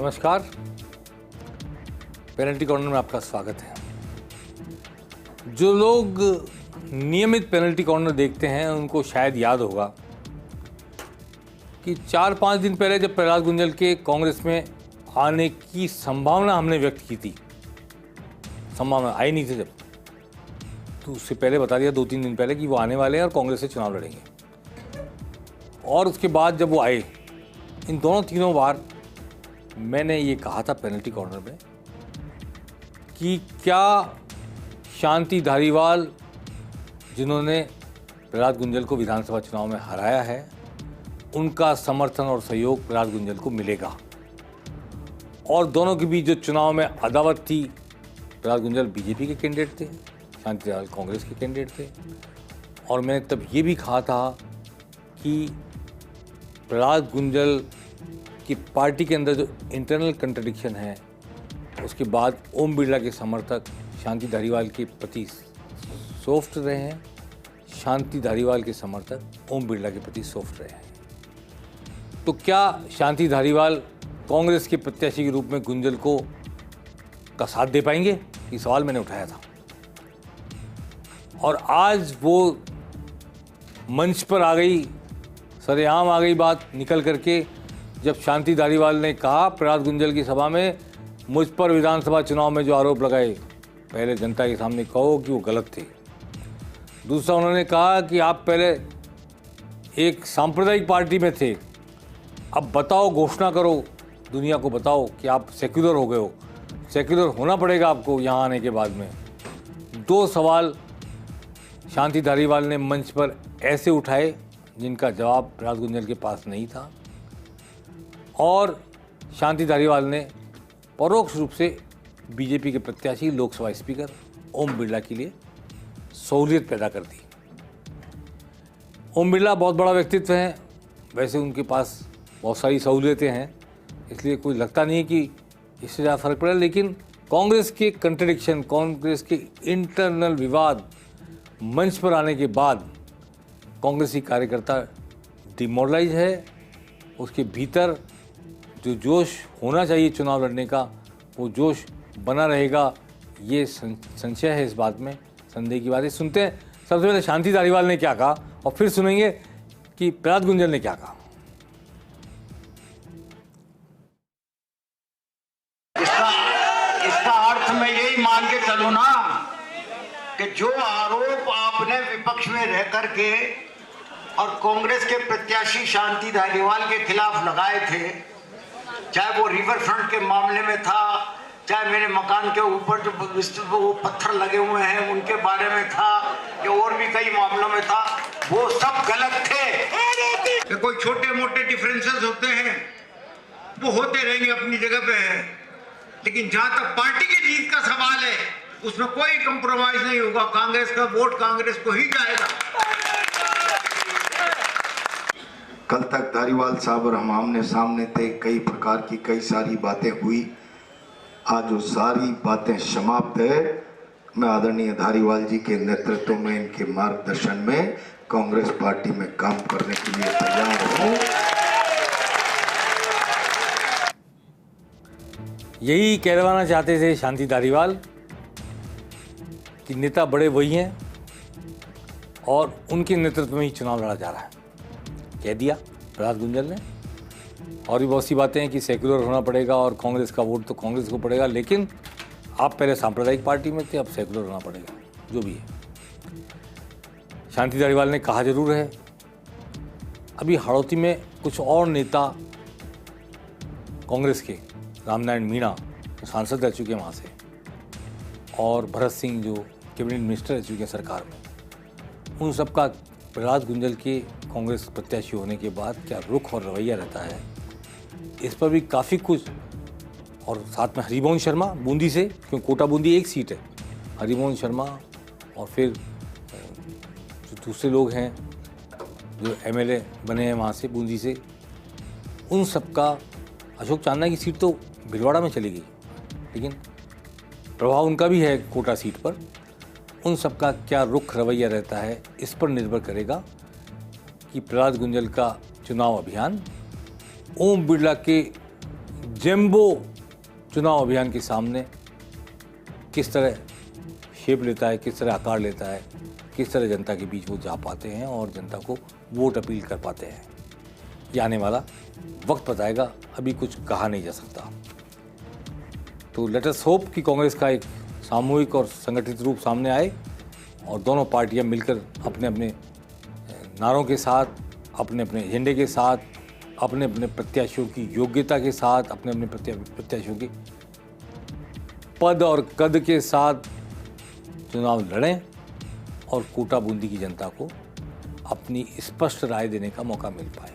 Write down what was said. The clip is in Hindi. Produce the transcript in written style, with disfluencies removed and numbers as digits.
नमस्कार, पेनल्टी कॉर्नर में आपका स्वागत है। जो लोग नियमित पेनल्टी कॉर्नर देखते हैं उनको शायद याद होगा कि 4-5 दिन पहले जब प्रहलाद गुंजल के कांग्रेस में आने की संभावना हमने व्यक्त की थी, संभावना आई नहीं थी जब, तो उससे पहले बता दिया 2-3 दिन पहले कि वो आने वाले हैं और कांग्रेस से चुनाव लड़ेंगे। और उसके बाद जब वो आए, इन तीनों बार मैंने ये कहा था पेनल्टी कॉर्नर में कि क्या शांति धारीवाल, जिन्होंने प्रहलाद गुंजल को विधानसभा चुनाव में हराया है, उनका समर्थन और सहयोग प्रहलाद गुंजल को मिलेगा। और दोनों के बीच जो चुनाव में अदावत थी, प्रहलाद गुंजल बीजेपी के कैंडिडेट थे, शांति धारीवाल कांग्रेस के कैंडिडेट थे। और मैंने तब ये भी कहा था कि प्रहलाद गुंजल की पार्टी के अंदर जो इंटरनल कंट्रडिक्शन है, उसके बाद ओम बिरला के समर्थक शांति धारीवाल के प्रति सॉफ्ट रहे हैं, शांति धारीवाल के समर्थक ओम बिरला के प्रति सॉफ्ट रहे हैं। तो क्या शांति धारीवाल कांग्रेस के प्रत्याशी के रूप में गुंजल को का साथ दे पाएंगे? ये सवाल मैंने उठाया था। और आज वो मंच पर आ गई, सरेआम आ गई बात निकल करके, जब शांति धारीवाल ने कहा प्रहलाद गुंजल की सभा में, मुझ पर विधानसभा चुनाव में जो आरोप लगाए, पहले जनता के सामने कहो कि वो गलत थे। दूसरा, उन्होंने कहा कि आप पहले एक सांप्रदायिक पार्टी में थे, अब बताओ, घोषणा करो, दुनिया को बताओ कि आप सेक्युलर हो गए हो, सेक्युलर होना पड़ेगा आपको यहाँ आने के बाद में। 2 सवाल शांति धारीवाल ने मंच पर ऐसे उठाए जिनका जवाब प्रहलाद गुंजल के पास नहीं था। और शांति धारीवाल ने परोक्ष रूप से बीजेपी के प्रत्याशी लोकसभा स्पीकर ओम बिरला के लिए सहूलियत पैदा कर दी। ओम बिरला बहुत बड़ा व्यक्तित्व हैं, वैसे उनके पास बहुत सारी सहूलियतें हैं, इसलिए कोई लगता नहीं है कि इससे ज़्यादा फर्क पड़ेगा। लेकिन कांग्रेस के कंट्रडिक्शन, कांग्रेस के इंटरनल विवाद मंच पर आने के बाद कांग्रेसी कार्यकर्ता डिमोरलाइज है। उसके भीतर जो जोश होना चाहिए चुनाव लड़ने का, वो जोश बना रहेगा, ये संशय है इस बात में, संदेह की बात है। सुनते हैं सबसे पहले शांति धारीवाल ने क्या कहा और फिर सुनेंगे कि प्रहलाद गुंजल ने क्या कहा। इसका अर्थ मैं यही मान के चलूं ना कि जो आरोप आपने विपक्ष में रह करके और कांग्रेस के प्रत्याशी शांति धारीवाल के खिलाफ लगाए थे, चाहे वो रिवर फ्रंट के मामले में था, चाहे मेरे मकान के ऊपर जो वो पत्थर लगे हुए हैं उनके बारे में था, या और भी कई मामलों में था, वो सब गलत थे। कि कोई छोटे मोटे डिफरेंसेस होते हैं, वो होते रहेंगे, अपनी जगह पे है, लेकिन जहां तक पार्टी की जीत का सवाल है, उसमें कोई कंप्रोमाइज नहीं होगा। कांग्रेस का वोट कांग्रेस को ही जाएगा। कल तक धारीवाल साहब और हम आमने सामने थे, कई प्रकार की कई सारी बातें हुई। आज वो सारी बातें समाप्त है। मैं आदरणीय धारीवाल जी के नेतृत्व में, इनके मार्गदर्शन में कांग्रेस पार्टी में काम करने के लिए तैयार हूँ। यही कहलवाना चाहते थे शांति धारीवाल कि नेता बड़े वही हैं और उनके नेतृत्व में ही चुनाव लड़ा जा रहा है, कह दिया प्रहलाद गुंजल ने। और भी बहुत सी बातें हैं कि सेक्युलर होना पड़ेगा और कांग्रेस का वोट तो कांग्रेस को पड़ेगा, लेकिन आप पहले सांप्रदायिक पार्टी में थे, अब सेक्युलर होना पड़ेगा, जो भी है। शांति धारीवाल ने कहा जरूर है। अभी हाड़ौती में कुछ और नेता कांग्रेस के, रामनारायण मीणा जो सांसद रह चुके हैं वहाँ से, और भरत सिंह जो कैबिनेट मिनिस्टर रह चुके हैं सरकार में, उन सब का प्रहलाद गुंजल के कांग्रेस प्रत्याशी होने के बाद क्या रुख और रवैया रहता है, इस पर भी काफ़ी कुछ। और साथ में हरिमोहन शर्मा बूंदी से, क्योंकि कोटा बूंदी एक सीट है, हरिमोहन शर्मा और फिर जो दूसरे लोग हैं जो एमएलए बने हैं वहाँ से बूंदी से, उन सब का, अशोक चांदना की सीट तो भिलवाड़ा में चली गई, लेकिन प्रभाव उनका भी है कोटा सीट पर। उन सब का क्या रुख रवैया रहता है, इस पर निर्भर करेगा कि प्रहलाद गुंजल का चुनाव अभियान ओम बिरला के जेम्बो चुनाव अभियान के सामने किस तरह शेप लेता है, किस तरह आकार लेता है, किस तरह जनता के बीच वो जा पाते हैं और जनता को वोट अपील कर पाते हैं, ये आने वाला वक्त बताएगा। अभी कुछ कहा नहीं जा सकता। तो लेट अस होप कि कांग्रेस का एक सामूहिक और संगठित रूप सामने आए और दोनों पार्टियां मिलकर अपने अपने नारों के साथ, अपने अपने एजेंडे के साथ, अपने अपने प्रत्याशियों की योग्यता के साथ, अपने अपने प्रत्याशियों की पद और कद के साथ चुनाव लड़ें और कोटा बूंदी की जनता को अपनी स्पष्ट राय देने का मौका मिल पाए।